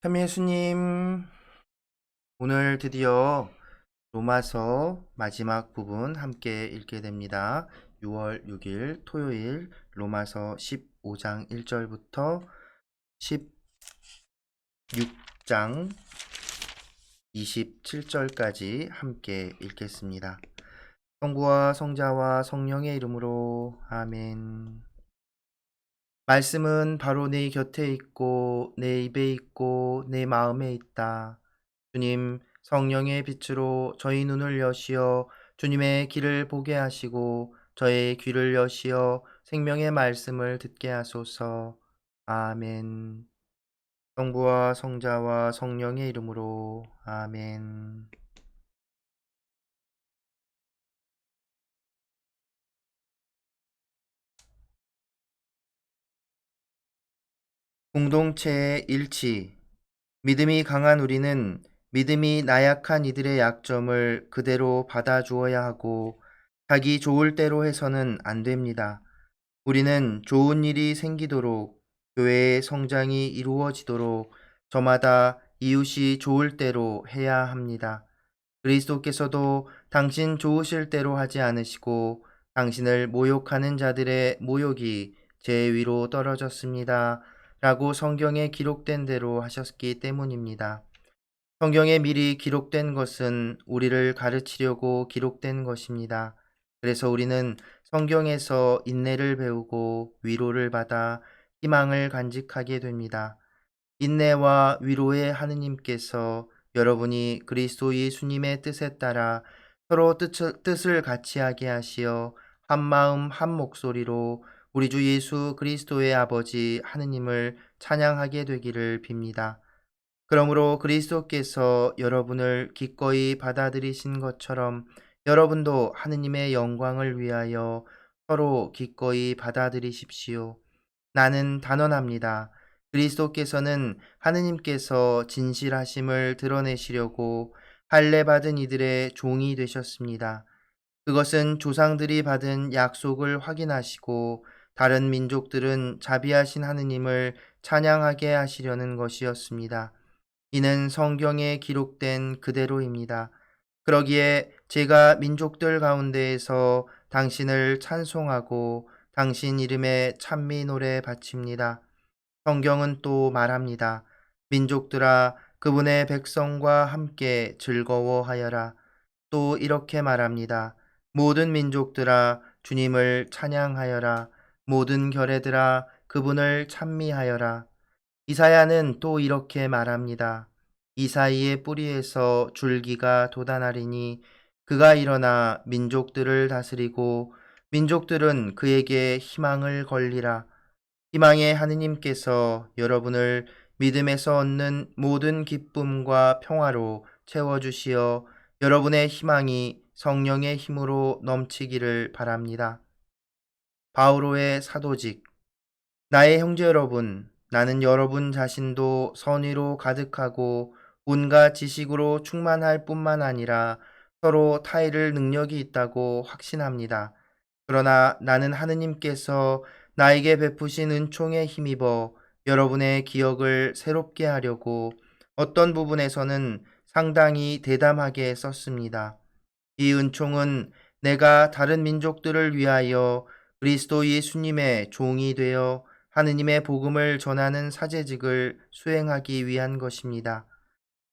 참 예수님, 오늘 드디어 로마서 마지막 부분 함께 읽게 됩니다. 6월 6일 토요일 로마서 15장 1절부터 16장 27절까지 함께 읽겠습니다. 성부와 성자와 성령의 이름으로 아멘. 말씀은 바로 내 곁에 있고 내 입에 있고 내 마음에 있다. 주님, 성령의 빛으로 저희 눈을 여시어 주님의 길을 보게 하시고 저의 귀를 여시어 생명의 말씀을 듣게 하소서. 아멘. 성부와 성자와 성령의 이름으로 아멘. 공동체의 일치. 믿음이 강한 우리는 믿음이 나약한 이들의 약점을 그대로 받아주어야 하고 자기 좋을 대로 해서는 안 됩니다. 우리는 좋은 일이 생기도록 교회의 성장이 이루어지도록 저마다 이웃이 좋을 대로 해야 합니다. 그리스도께서도 당신 좋으실 대로 하지 않으시고 당신을 모욕하는 자들의 모욕이 제 위로 떨어졌습니다. 라고 성경에 기록된 대로 하셨기 때문입니다. 성경에 미리 기록된 것은 우리를 가르치려고 기록된 것입니다. 그래서 우리는 성경에서 인내를 배우고 위로를 받아 희망을 간직하게 됩니다. 인내와 위로의 하느님께서 여러분이 그리스도 예수님의 뜻에 따라 서로 뜻을 같이 하게 하시어 한 마음 한 목소리로 우리 주 예수 그리스도의 아버지 하느님을 찬양하게 되기를 빕니다. 그러므로 그리스도께서 여러분을 기꺼이 받아들이신 것처럼 여러분도 하느님의 영광을 위하여 서로 기꺼이 받아들이십시오. 나는 단언합니다. 그리스도께서는 하느님께서 진실하심을 드러내시려고 할례받은 이들의 종이 되셨습니다. 그것은 조상들이 받은 약속을 확인하시고 다른 민족들은 자비하신 하느님을 찬양하게 하시려는 것이었습니다. 이는 성경에 기록된 그대로입니다. 그러기에 제가 민족들 가운데에서 당신을 찬송하고 당신 이름에 찬미 노래 바칩니다. 성경은 또 말합니다. 민족들아 그분의 백성과 함께 즐거워하여라. 또 이렇게 말합니다. 모든 민족들아 주님을 찬양하여라. 모든 결애들아 그분을 찬미하여라. 이사야는 또 이렇게 말합니다. 이사이의 뿌리에서 줄기가 돋아나리니 그가 일어나 민족들을 다스리고 민족들은 그에게 희망을 걸리라. 희망의 하느님께서 여러분을 믿음에서 얻는 모든 기쁨과 평화로 채워주시어 여러분의 희망이 성령의 힘으로 넘치기를 바랍니다. 바오로의 사도직. 나의 형제 여러분, 나는 여러분 자신도 선의로 가득하고 온갖 지식으로 충만할 뿐만 아니라 서로 타의를 능력이 있다고 확신합니다. 그러나 나는 하느님께서 나에게 베푸신 은총에 힘입어 여러분의 기억을 새롭게 하려고 어떤 부분에서는 상당히 대담하게 썼습니다. 이 은총은 내가 다른 민족들을 위하여 그리스도 예수님의 종이 되어 하느님의 복음을 전하는 사제직을 수행하기 위한 것입니다.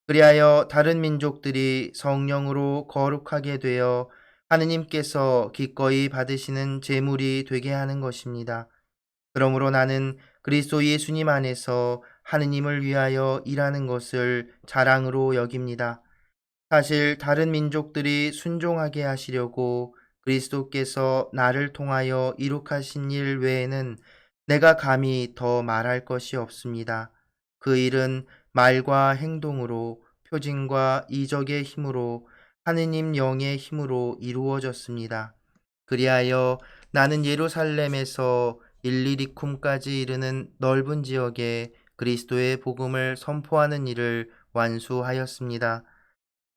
그리하여 다른 민족들이 성령으로 거룩하게 되어 하느님께서 기꺼이 받으시는 제물이 되게 하는 것입니다. 그러므로 나는 그리스도 예수님 안에서 하느님을 위하여 일하는 것을 자랑으로 여깁니다. 사실 다른 민족들이 순종하게 하시려고 그리스도께서 나를 통하여 이룩하신 일 외에는 내가 감히 더 말할 것이 없습니다. 그 일은 말과 행동으로 표징과 이적의 힘으로 하느님 영의 힘으로 이루어졌습니다. 그리하여 나는 예루살렘에서 일리리쿰까지 이르는 넓은 지역에 그리스도의 복음을 선포하는 일을 완수하였습니다.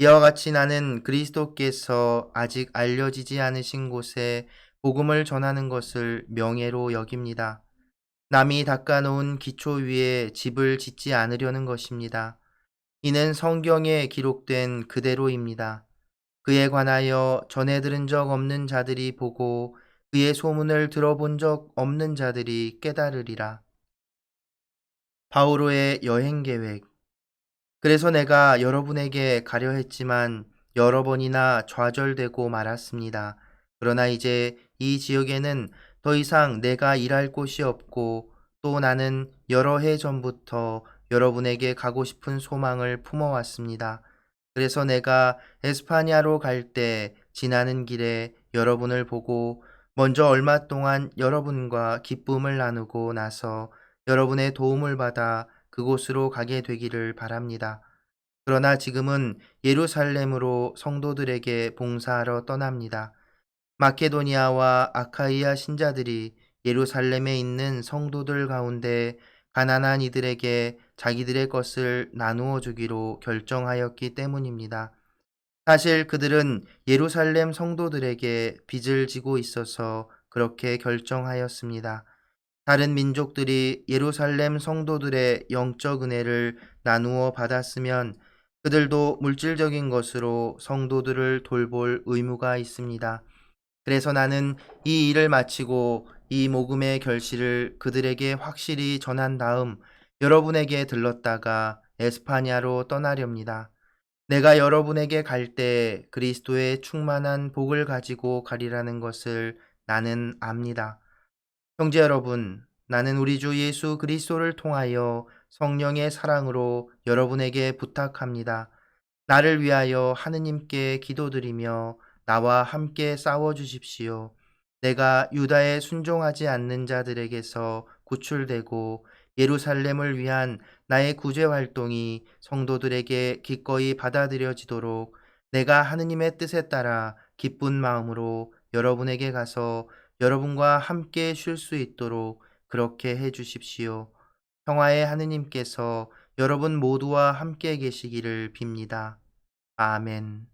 이와 같이 나는 그리스도께서 아직 알려지지 않으신 곳에 복음을 전하는 것을 명예로 여깁니다. 남이 닦아놓은 기초 위에 집을 짓지 않으려는 것입니다. 이는 성경에 기록된 그대로입니다. 그에 관하여 전해 들은 적 없는 자들이 보고 그의 소문을 들어본 적 없는 자들이 깨달으리라. 바오로의 여행 계획. 그래서 내가 여러분에게 가려 했지만 여러 번이나 좌절되고 말았습니다. 그러나 이제 이 지역에는 더 이상 내가 일할 곳이 없고 또 나는 여러 해 전부터 여러분에게 가고 싶은 소망을 품어왔습니다. 그래서 내가 에스파냐로 갈 때 지나는 길에 여러분을 보고 먼저 얼마 동안 여러분과 기쁨을 나누고 나서 여러분의 도움을 받아 그곳으로 가게 되기를 바랍니다. 그러나 지금은 예루살렘으로 성도들에게 봉사하러 떠납니다. 마케도니아와 아카이아 신자들이 예루살렘에 있는 성도들 가운데 가난한 이들에게 자기들의 것을 나누어 주기로 결정하였기 때문입니다. 사실 그들은 예루살렘 성도들에게 빚을 지고 있어서 그렇게 결정하였습니다. 다른 민족들이 예루살렘 성도들의 영적 은혜를 나누어 받았으면 그들도 물질적인 것으로 성도들을 돌볼 의무가 있습니다. 그래서 나는 이 일을 마치고 이 모금의 결실을 그들에게 확실히 전한 다음 여러분에게 들렀다가 에스파냐로 떠나렵니다. 내가 여러분에게 갈 때 그리스도의 충만한 복을 가지고 가리라는 것을 나는 압니다. 형제 여러분, 나는 우리 주 예수 그리스도를 통하여 성령의 사랑으로 여러분에게 부탁합니다. 나를 위하여 하느님께 기도드리며 나와 함께 싸워 주십시오. 내가 유다에 순종하지 않는 자들에게서 구출되고 예루살렘을 위한 나의 구제 활동이 성도들에게 기꺼이 받아들여지도록 내가 하느님의 뜻에 따라 기쁜 마음으로 여러분에게 가서 여러분과 함께 쉴 수 있도록 그렇게 해 주십시오. 평화의 하느님께서 여러분 모두와 함께 계시기를 빕니다. 아멘.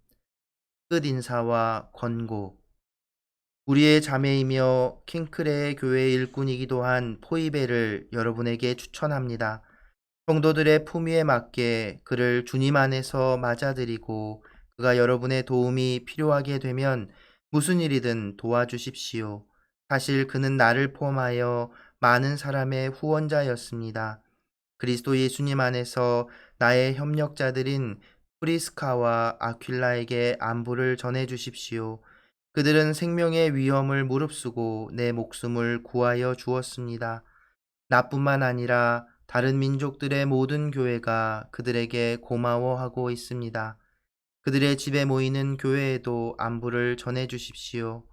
끝 인사와 권고. 우리의 자매이며 킹크레의 교회 일꾼이기도 한 포이베를 여러분에게 추천합니다. 성도들의 품위에 맞게 그를 주님 안에서 맞아들이고 그가 여러분의 도움이 필요하게 되면 무슨 일이든 도와주십시오. 사실 그는 나를 포함하여 많은 사람의 후원자였습니다. 그리스도 예수님 안에서 나의 협력자들인 프리스카와 아퀴라에게 안부를 전해 주십시오. 그들은 생명의 위험을 무릅쓰고 내 목숨을 구하여 주었습니다. 나뿐만 아니라 다른 민족들의 모든 교회가 그들에게 고마워하고 있습니다. 그들의 집에 모이는 교회에도 안부를 전해 주십시오.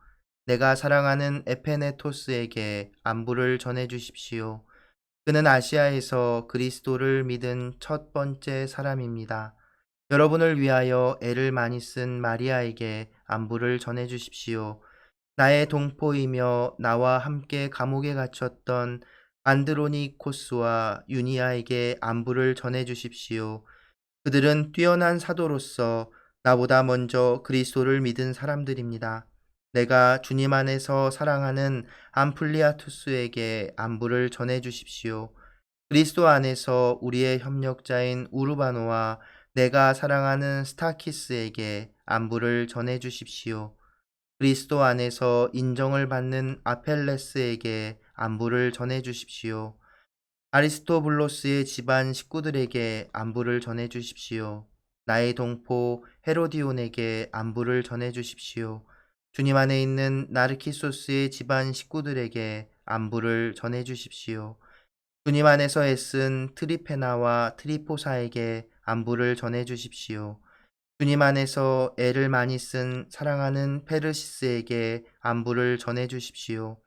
내가 사랑하는 에페네토스에게 안부를 전해 주십시오. 그는 아시아에서 그리스도를 믿은 첫 번째 사람입니다. 여러분을 위하여 애를 많이 쓴 마리아에게 안부를 전해 주십시오. 나의 동포이며 나와 함께 감옥에 갇혔던 안드로니코스와 유니아에게 안부를 전해 주십시오. 그들은 뛰어난 사도로서 나보다 먼저 그리스도를 믿은 사람들입니다. 내가 주님 안에서 사랑하는 암플리아투스에게 안부를 전해 주십시오. 그리스도 안에서 우리의 협력자인 우르바노와 내가 사랑하는 스타키스에게 안부를 전해 주십시오. 그리스도 안에서 인정을 받는 아펠레스에게 안부를 전해 주십시오. 아리스토블로스의 집안 식구들에게 안부를 전해 주십시오. 나의 동포 헤로디온에게 안부를 전해 주십시오. 주님 안에 있는 나르키소스의 집안 식구들에게 안부를 전해 주십시오. 주님 안에서 애쓴 트리페나와 트리포사에게 안부를 전해 주십시오. 주님 안에서 애를 많이 쓴 사랑하는 페르시스에게 안부를 전해 주십시오.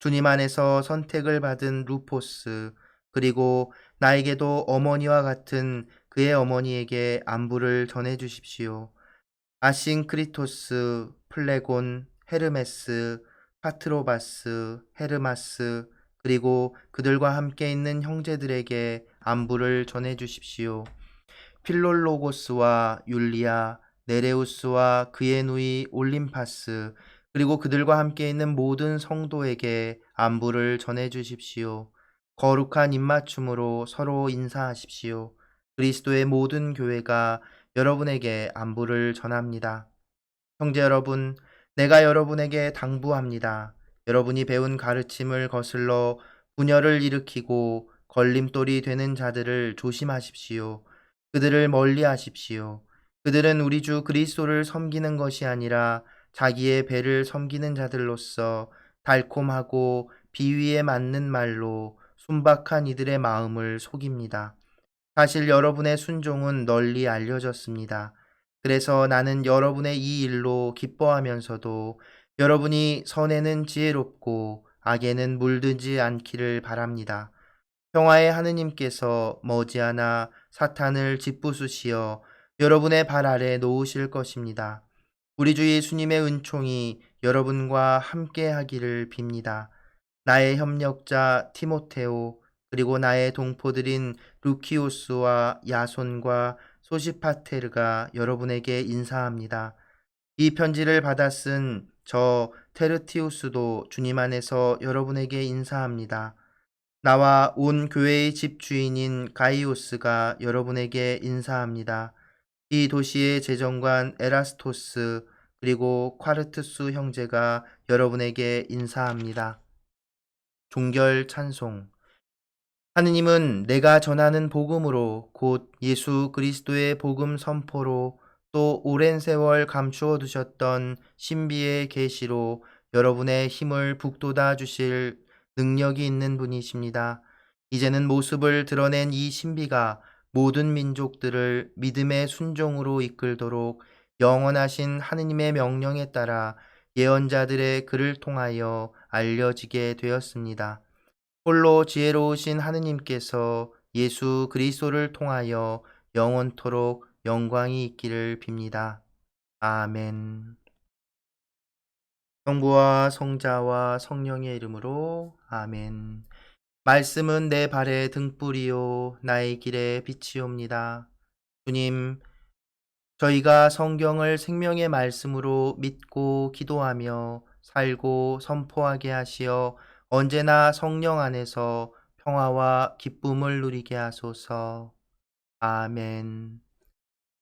주님 안에서 선택을 받은 루포스, 그리고 나에게도 어머니와 같은 그의 어머니에게 안부를 전해 주십시오. 아싱크리토스, 플레곤, 헤르메스, 파트로바스, 헤르마스, 그리고 그들과 함께 있는 형제들에게 안부를 전해 주십시오. 필롤로고스와 율리아, 네레우스와 그의 누이 올림파스, 그리고 그들과 함께 있는 모든 성도에게 안부를 전해 주십시오. 거룩한 입맞춤으로 서로 인사하십시오. 그리스도의 모든 교회가 여러분에게 안부를 전합니다. 형제 여러분, 내가 여러분에게 당부합니다. 여러분이 배운 가르침을 거슬러 분열을 일으키고 걸림돌이 되는 자들을 조심하십시오. 그들을 멀리 하십시오. 그들은 우리 주 그리스도를 섬기는 것이 아니라 자기의 배를 섬기는 자들로서 달콤하고 비위에 맞는 말로 순박한 이들의 마음을 속입니다. 사실 여러분의 순종은 널리 알려졌습니다. 그래서 나는 여러분의 이 일로 기뻐하면서도 여러분이 선에는 지혜롭고 악에는 물들지 않기를 바랍니다. 평화의 하느님께서 머지않아 사탄을 짓부수시어 여러분의 발 아래 놓으실 것입니다. 우리 주 예수님의 은총이 여러분과 함께 하기를 빕니다. 나의 협력자 티모테오, 그리고 나의 동포들인 루키오스와 야손과 소시파테르가 여러분에게 인사합니다. 이 편지를 받아 쓴 저 테르티우스도 주님 안에서 여러분에게 인사합니다. 나와 온 교회의 집주인인 가이오스가 여러분에게 인사합니다. 이 도시의 재정관 에라스토스, 그리고 콰르투스 형제가 여러분에게 인사합니다. 종결 찬송. 하느님은 내가 전하는 복음으로, 곧 예수 그리스도의 복음 선포로, 또 오랜 세월 감추어 두셨던 신비의 계시로 여러분의 힘을 북돋아 주실 능력이 있는 분이십니다. 이제는 모습을 드러낸 이 신비가 모든 민족들을 믿음의 순종으로 이끌도록 영원하신 하느님의 명령에 따라 예언자들의 글을 통하여 알려지게 되었습니다. 홀로 지혜로우신 하느님께서 예수 그리스도를 통하여 영원토록 영광이 있기를 빕니다. 아멘. 성부와 성자와 성령의 이름으로 아멘. 말씀은 내 발의 등불이요 나의 길의 빛이옵니다. 주님, 저희가 성경을 생명의 말씀으로 믿고 기도하며 살고 선포하게 하시어 언제나 성령 안에서 평화와 기쁨을 누리게 하소서. 아멘.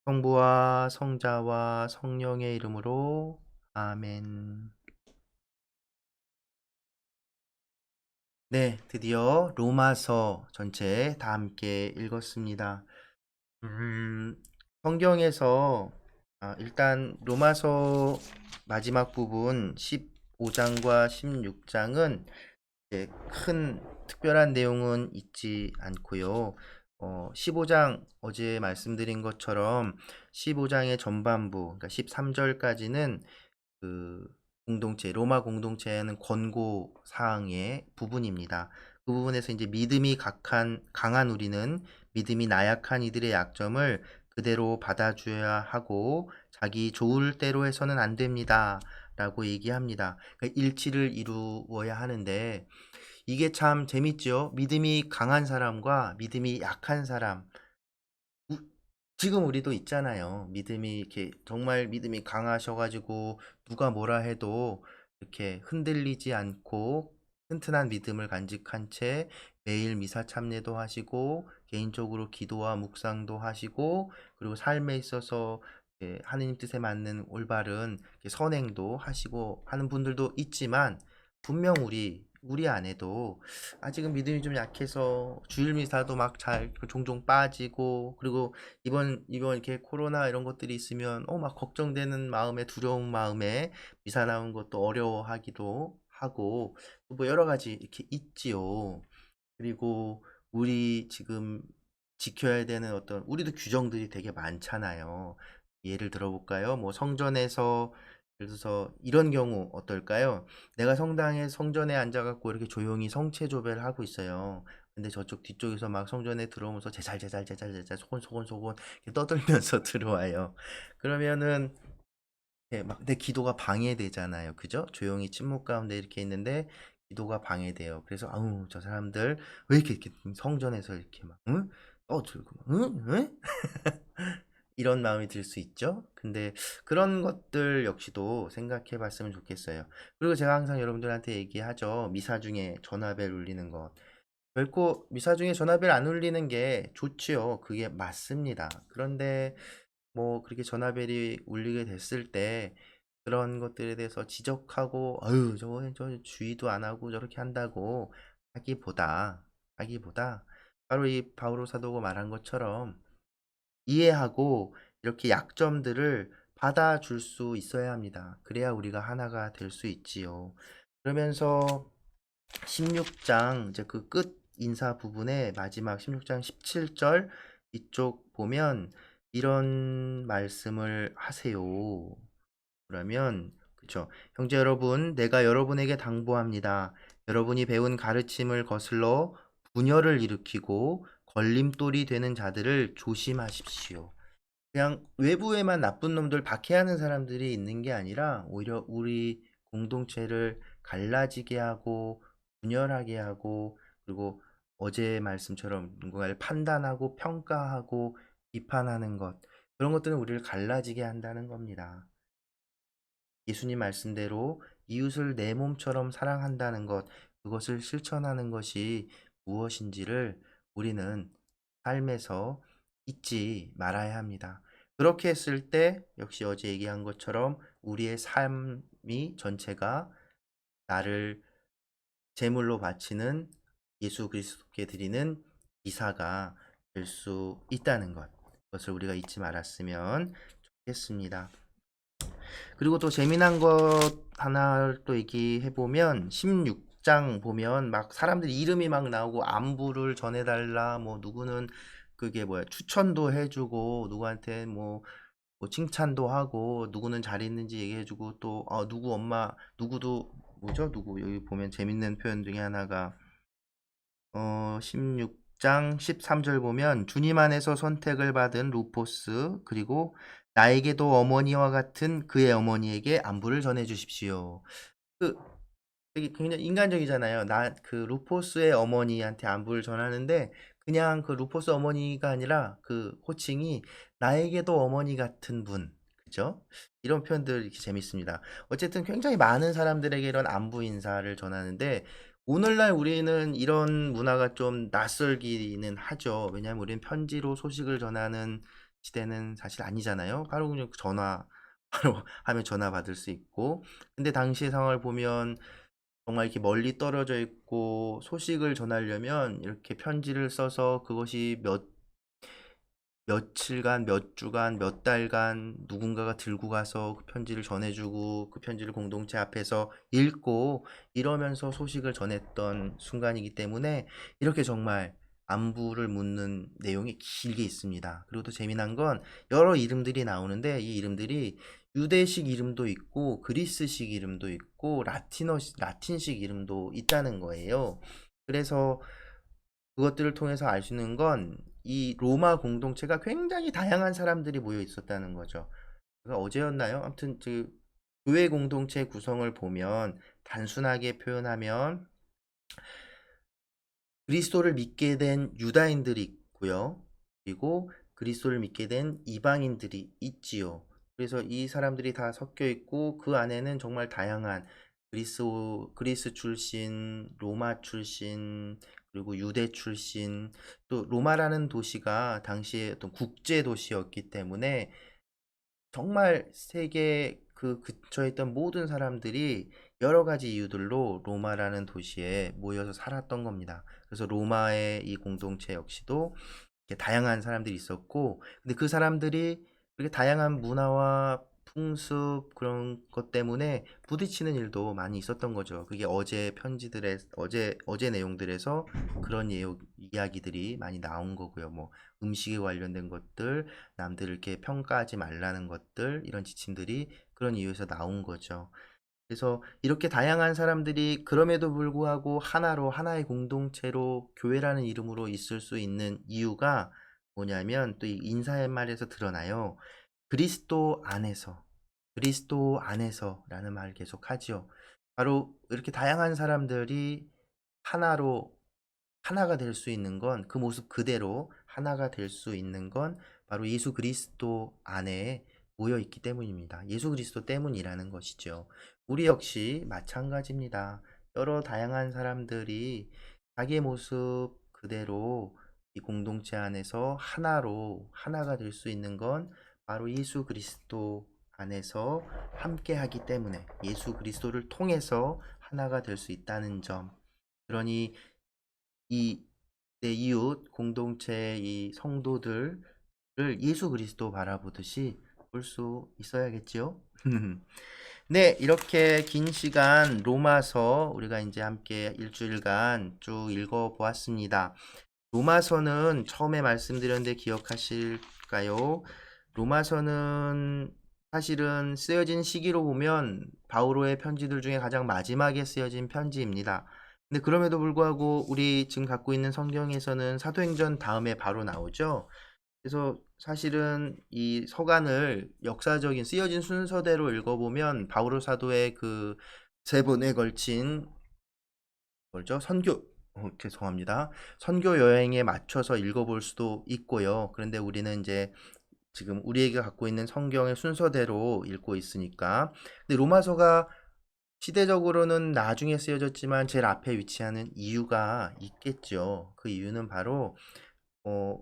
성부와 성자와 성령의 이름으로 아멘. 네, 드디어 로마서 전체 다 함께 읽었습니다. 음, 성경에서 일단 로마서 마지막 부분 15장과 16장은 큰 특별한 내용은 있지 않고요. 15장 어제 말씀드린 것처럼 15장의 전반부, 그러니까 13절까지는 그 로마 공동체에는 권고 사항의 부분입니다. 그 부분에서 이제 믿음이 강한 우리는 믿음이 나약한 이들의 약점을 그대로 받아줘야 하고 자기 좋을 대로 해서는 안 됩니다. 라고 얘기합니다. 그러니까 일치를 이루어야 하는데 이게 참 재밌죠. 믿음이 강한 사람과 믿음이 약한 사람. 우- 지금 우리도 있잖아요. 믿음이 이렇게 정말 믿음이 강하셔가지고 누가 뭐라 해도 이렇게 흔들리지 않고 튼튼한 믿음을 간직한 채 매일 미사 참례도 하시고 개인적으로 기도와 묵상도 하시고 그리고 삶에 있어서 하느님 뜻에 맞는 올바른 선행도 하시고 하는 분들도 있지만 분명 우리 안에도 아직은 믿음이 좀 약해서 주일 미사도 막 잘 종종 빠지고 그리고 이번 이렇게 코로나 이런 것들이 있으면 막 걱정되는 마음에 두려운 마음에 미사 나온 것도 어려워하기도 하고 뭐 여러 가지 이렇게 있지요. 그리고 우리 지금 지켜야 되는 우리도 규정들이 되게 많잖아요. 예를 들어볼까요? 뭐 성전에서 예를 들어서 이런 경우 어떨까요? 내가 성전에 앉아갖고 이렇게 조용히 성체조배를 하고 있어요. 근데 저쪽 뒤쪽에서 막 성전에 들어오면서 제잘 소곤소곤 이렇게 떠들면서 들어와요. 그러면은 막 내 기도가 방해되잖아요. 그죠? 조용히 침묵 가운데 이렇게 있는데 기도가 방해돼요. 그래서 아우 저 사람들 왜 이렇게 성전에서 이렇게 막 응? 떠들고 막, 응? 응? 이런 마음이 들 수 있죠. 근데 그런 것들 역시도 생각해 봤으면 좋겠어요. 그리고 제가 항상 여러분들한테 얘기하죠. 미사 중에 전화벨 울리는 것. 결코 미사 중에 전화벨 안 울리는 게 좋지요. 그게 맞습니다. 그런데 뭐 그렇게 전화벨이 울리게 됐을 때 그런 것들에 대해서 지적하고 "아유 저 주의도 안 하고 저렇게 한다."고 하기보다 바로 이 바오로 사도가 말한 것처럼 이해하고 이렇게 약점들을 받아줄 수 있어야 합니다. 그래야 우리가 하나가 될 수 있지요. 그러면서 16장 이제 그 끝 인사 부분에 마지막 16장 17절 이쪽 보면 이런 말씀을 하세요. 그러면 그쵸. 형제 여러분, 내가 여러분에게 당부합니다. 여러분이 배운 가르침을 거슬러 분열을 일으키고 걸림돌이 되는 자들을 조심하십시오. 그냥 외부에만 나쁜 놈들 박해하는 사람들이 있는 게 아니라 오히려 우리 공동체를 갈라지게 하고 분열하게 하고 그리고 어제 말씀처럼 누군가를 판단하고 평가하고 비판하는 것 그런 것들은 우리를 갈라지게 한다는 겁니다. 예수님 말씀대로 이웃을 내 몸처럼 사랑한다는 것, 그것을 실천하는 것이 무엇인지를 우리는 삶에서 잊지 말아야 합니다. 그렇게 했을 때 역시 어제 얘기한 것처럼 우리의 삶이 전체가 나를 제물로 바치는 예수 그리스도께 드리는 이사가 될 수 있다는 것. 그것을 우리가 잊지 말았으면 좋겠습니다. 그리고 또 재미난 것 하나 또 얘기해 보면 16장 보면 막 사람들 이름이 막 나오고 안부를 전해달라 뭐 누구는 그게 뭐야 추천도 해주고 누구한테 뭐 칭찬도 하고 누구는 잘 있는지 얘기해주고 또 누구 엄마 누구도 뭐죠 누구 여기 보면 재밌는 표현 중에 하나가 16장 13절 보면 주님 안에서 선택을 받은 루포스 그리고 나에게도 어머니와 같은 그의 어머니에게 안부를 전해 주십시오. 그 되게 굉장히 인간적이잖아요. 그 루포스의 어머니한테 안부를 전하는데 그냥 그 루포스 어머니가 아니라 그 호칭이 나에게도 어머니 같은 분. 그죠? 이런 표현들 이렇게 재밌습니다. 어쨌든 굉장히 많은 사람들에게 이런 안부 인사를 전하는데 오늘날 우리는 이런 문화가 좀 낯설기는 하죠. 왜냐하면 우리는 편지로 소식을 전하는 시대는 사실 아니잖아요. 바로 그냥 전화 바로 하면 전화 받을 수 있고 근데 당시의 상황을 보면 정말 이렇게 멀리 떨어져 있고 소식을 전하려면 이렇게 편지를 써서 그것이 며칠간, 몇 주간, 몇 달간 누군가가 들고 가서 그 편지를 전해주고 그 편지를 공동체 앞에서 읽고 이러면서 소식을 전했던 순간이기 때문에 이렇게 정말 안부를 묻는 내용이 길게 있습니다. 그리고 또 재미난 건 여러 이름들이 나오는데 이 이름들이 유대식 이름도 있고 그리스식 이름도 있고 라틴식 이름도 있다는 거예요. 그래서 그것들을 통해서 알 수 있는 건 이 로마 공동체가 굉장히 다양한 사람들이 모여 있었다는 거죠. 그래서 어제였나요? 아무튼 그 교회 공동체 구성을 보면 단순하게 표현하면 그리스도를 믿게 된 유다인들이 있고요. 그리고 그리스도를 믿게 된 이방인들이 있지요. 그래서 이 사람들이 다 섞여 있고 그 안에는 정말 다양한 그리스 출신, 로마 출신, 그리고 유대 출신, 또 로마라는 도시가 당시에 어떤 국제 도시였기 때문에 정말 세계 그 근처에 있던 모든 사람들이 여러 가지 이유들로 로마라는 도시에 모여서 살았던 겁니다. 그래서 로마의 이 공동체 역시도 이렇게 다양한 사람들이 있었고, 근데 그 사람들이 그렇게 다양한 문화와 풍습 그런 것 때문에 부딪히는 일도 많이 있었던 거죠. 그게 어제 내용들에서 그런 이야기들이 많이 나온 거고요. 뭐 음식에 관련된 것들, 남들을 이렇게 평가하지 말라는 것들, 이런 지침들이 그런 이유에서 나온 거죠. 그래서 이렇게 다양한 사람들이 그럼에도 불구하고 하나로 하나의 공동체로 교회라는 이름으로 있을 수 있는 이유가 뭐냐면 또 이 인사의 말에서 드러나요. 그리스도 안에서, 그리스도 안에서라는 말을 계속 하지요. 바로 이렇게 다양한 사람들이 하나로 하나가 될 수 있는 건 그 모습 그대로 하나가 될 수 있는 건 바로 예수 그리스도 안에 모여 있기 때문입니다. 예수 그리스도 때문이라는 것이죠. 우리 역시 마찬가지입니다. 여러 다양한 사람들이 자기의 모습 그대로 이 공동체 안에서 하나가 될 수 있는 건 바로 예수 그리스도 안에서 함께 하기 때문에 예수 그리스도를 통해서 하나가 될 수 있다는 점. 그러니 이 내 이웃 공동체의 이 성도들을 예수 그리스도 바라보듯이 볼 수 있어야겠지요? 네, 이렇게 긴 시간 로마서 우리가 이제 함께 일주일간 쭉 읽어보았습니다. 로마서는 처음에 말씀드렸는데 기억하실까요? 로마서는 사실은 쓰여진 시기로 보면 바오로의 편지들 중에 가장 마지막에 쓰여진 편지입니다. 근데 그럼에도 불구하고 우리 지금 갖고 있는 성경에서는 사도행전 다음에 바로 나오죠. 그래서 사실은 이 서간을 역사적인 쓰여진 순서대로 읽어보면 바오로 사도의 그 세 번에 걸친 뭐죠? 죄송합니다. 선교 여행에 맞춰서 읽어볼 수도 있고요. 그런데 우리는 이제 지금 우리에게 갖고 있는 성경의 순서대로 읽고 있으니까. 근데 로마서가 시대적으로는 나중에 쓰여졌지만 제일 앞에 위치하는 이유가 있겠죠. 그 이유는 바로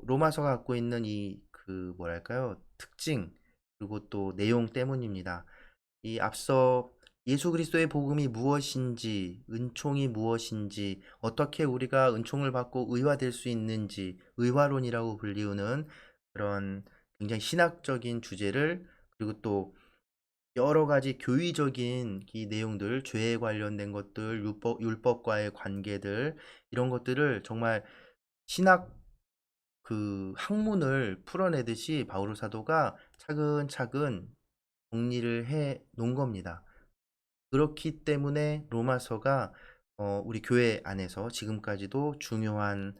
로마서가 갖고 있는 이 그 뭐랄까요? 특징 그리고 또 내용 때문입니다. 이 앞서 예수 그리스도의 복음이 무엇인지, 은총이 무엇인지, 어떻게 우리가 은총을 받고 의화될 수 있는지, 의화론이라고 불리우는 그런 굉장히 신학적인 주제를 그리고 또 여러 가지 교의적인 이 내용들, 죄에 관련된 것들, 율법과의 관계들, 이런 것들을 정말 신학 그 학문을 풀어내듯이 바오로 사도가 차근차근 정리를 해 놓은 겁니다. 그렇기 때문에 로마서가 우리 교회 안에서 지금까지도 중요한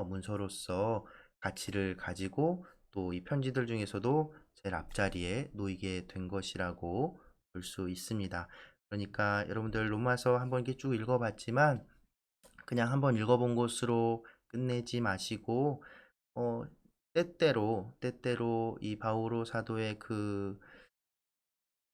문서로서 가치를 가지고 또 이 편지들 중에서도 제일 앞자리에 놓이게 된 것이라고 볼 수 있습니다. 그러니까 여러분들 로마서 한번 이렇게 쭉 읽어봤지만 그냥 한번 읽어본 것으로 끝내지 마시고 어, 때때로 이 바오로 사도의 그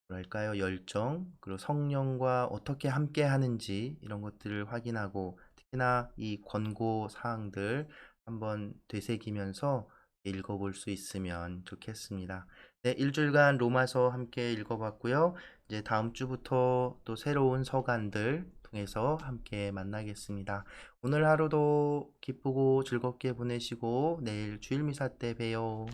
뭐랄까요? 열정, 그리고 성령과 어떻게 함께 하는지 이런 것들을 확인하고 특히나 이 권고 사항들 한번 되새기면서 읽어볼 수 있으면 좋겠습니다. 네, 일주일간 로마서 함께 읽어봤고요. 이제 다음 주부터 또 새로운 서간들 통해서 함께 만나겠습니다. 오늘 하루도 기쁘고 즐겁게 보내시고 내일 주일 미사 때 봬요.